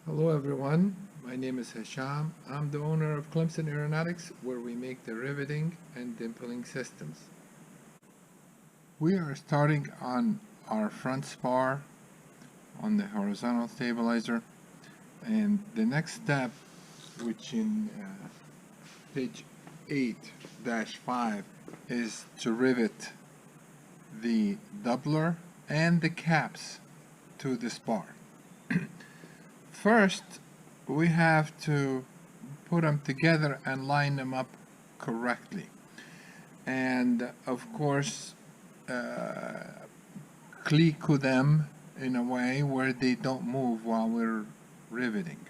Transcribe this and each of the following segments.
Hello everyone, my name is Hisham. I'm the owner of Clemson Aeronautics, where we make the riveting and dimpling systems. We are starting on our front spar on the horizontal stabilizer, and the next step, which in page 8-5, is to rivet the doubler and the caps to the spar. First, we have to put them together and line them up correctly. And of course, clico them in a way where they don't move while we're riveting.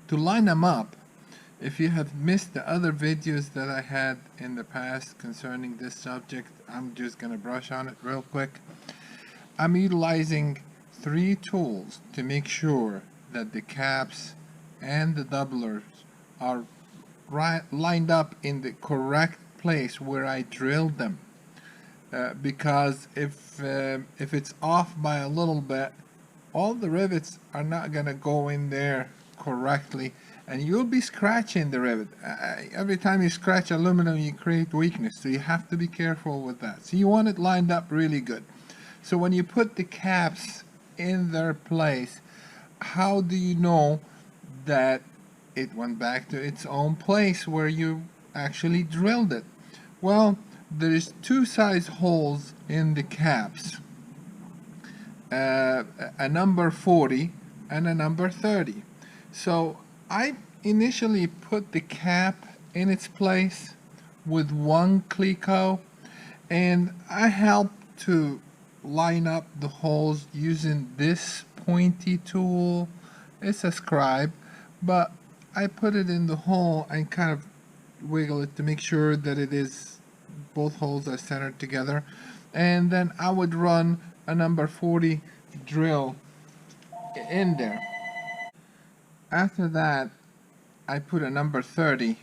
To line them up, if you have missed the other videos that I had in the past concerning this subject, I'm just going to brush on it real quick. I'm utilizing 3 tools to make sure that the caps and the doublers are lined up in the correct place where I drilled them. Because if it's off by a little bit, all the rivets are not going to go in there correctly, and you'll be scratching the rivet. Every time you scratch aluminum, you create weakness, so you have to be careful with that. So you want it lined up really good. So when you put the caps in their place, how do you know that it went back to its own place where you actually drilled it? Well, there's 2 size holes in the caps, a number 40 and a number 30. So I initially put the cap in its place with 1 clico, and I helped to line up the holes using this pointy tool. It's a scribe, but I put it in the hole and kind of wiggle it to make sure that it is, both holes are centered together, and then I would run a number 40 drill in there. After that, I put a number 30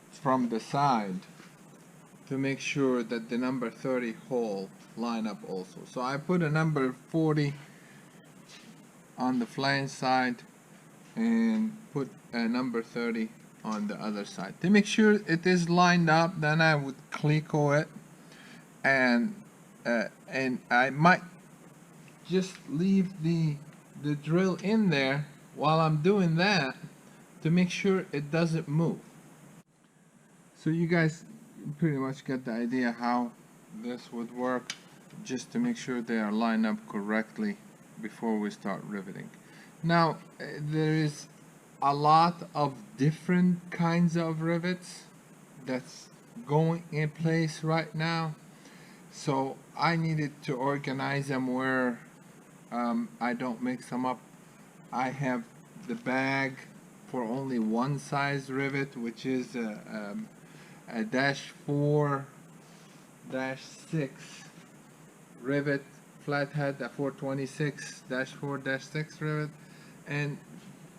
from the side to make sure that the number 30 hole line up also. So I put a number 40 on the flange side and put a number 30 on the other side. To make sure it is lined up, then I would clico it, and I might just leave the drill in there while I'm doing that to make sure it doesn't move. So you guys pretty much get the idea how this would work, just to make sure they are lined up correctly before we start riveting. Now, there is a lot of different kinds of rivets that's going in place right now, so I needed to organize them where I don't mix them up. I have the bag for only 1 size rivet, which is a -4-6 rivet flathead, a 426-4-6 rivet. And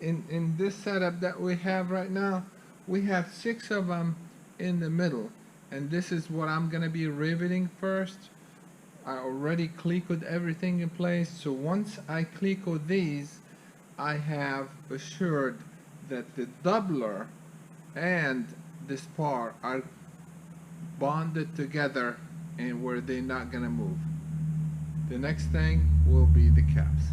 in this setup that we have right now, we have 6 of them in the middle, and this is what I'm gonna be riveting first. I already clicoed everything in place, so once I clico these, I have assured that the doubler and the spar are bonded together and where they're not gonna move. The next thing will be the caps.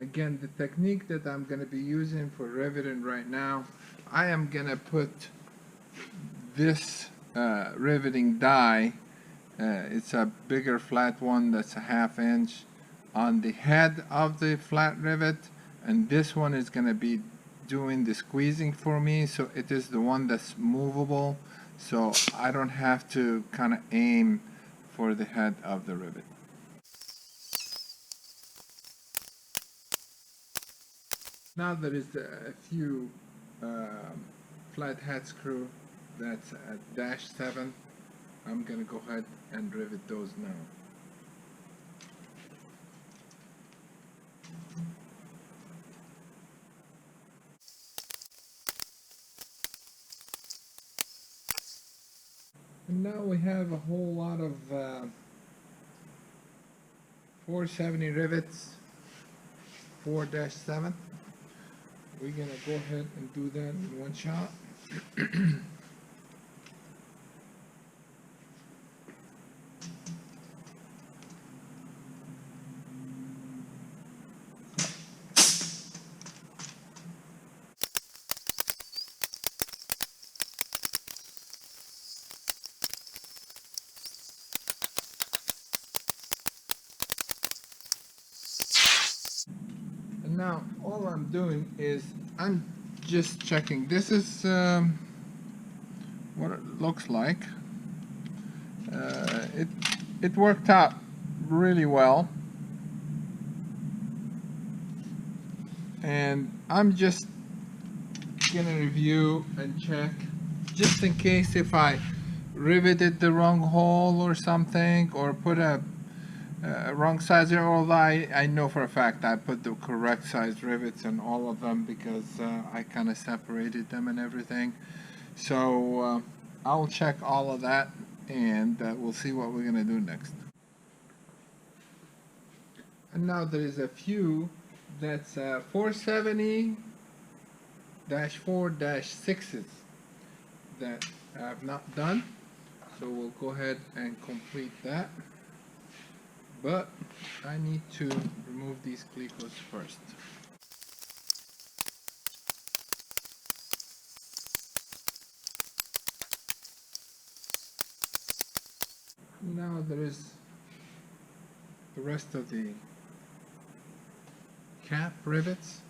Again, the technique that I'm gonna be using for riveting right now, I am gonna put this riveting die, it's a bigger flat one that's a 1/2 inch, on the head of the flat rivet, and this one is gonna be doing the squeezing for me, so it is the one that's movable, so I don't have to kind of aim for the head of the rivet. Now there is a few flat head screw that's a -7. I'm gonna go ahead and rivet those now. And now we have a whole lot of 470 rivets, 4-7. we're gonna go ahead and do that in one shot. And now all I'm doing is I'm just checking. This is what it looks like. It worked out really well, and I'm just gonna review and check just in case if I riveted the wrong hole or something, or put a wrong size there. Although I know for a fact I put the correct size rivets in all of them, because I kind of separated them and everything. So I'll check all of that, and we'll see what we're gonna do next. And now there is a few that's 470-4-6s that I have not done, so we'll go ahead and complete that. But I need to remove these clecos first. Now there is the rest of the cap rivets.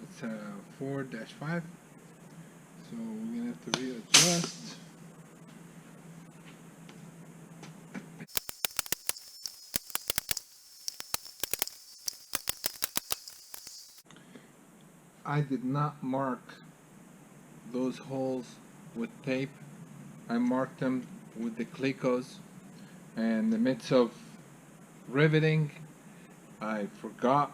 It's a 4-5, so we're gonna have to readjust. I did not mark those holes with tape. I marked them with the clecos, and in the midst of riveting I forgot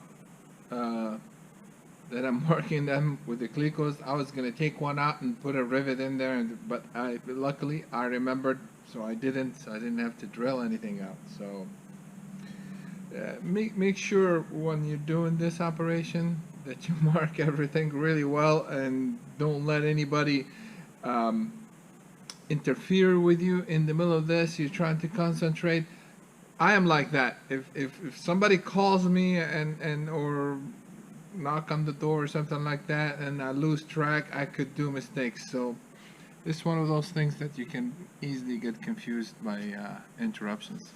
that I'm marking them with the clecos. I was gonna take one out and put a rivet in there, but luckily I remembered, so I didn't have to drill anything out. So make sure when you're doing this operation that you mark everything really well, and don't let anybody interfere with you in the middle of this. You're trying to concentrate. I am like that. If somebody calls me and or knock on the door or something like that, and I lose track, I could do mistakes. So it's one of those things that you can easily get confused by interruptions.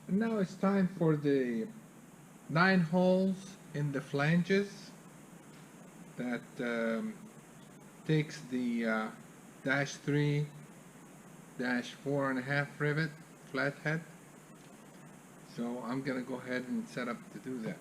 And now it's time for the 9 holes in the flanges that takes the -3, -4.5 rivet flathead. So I'm gonna go ahead and set up to do that.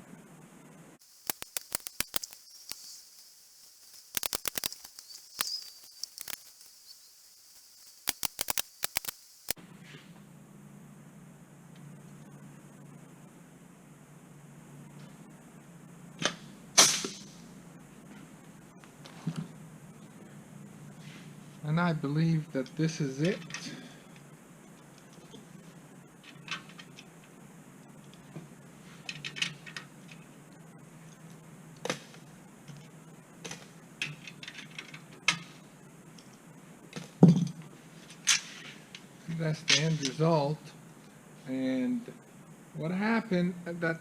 And I believe that this is it. That's the end result. And what happened that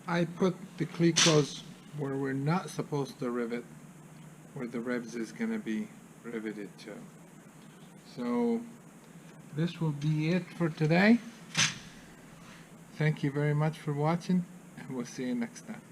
I put the clecos where we're not supposed to rivet, where the revs is going to be riveted to. So this will be it for today. Thank you very much for watching, and we'll see you next time.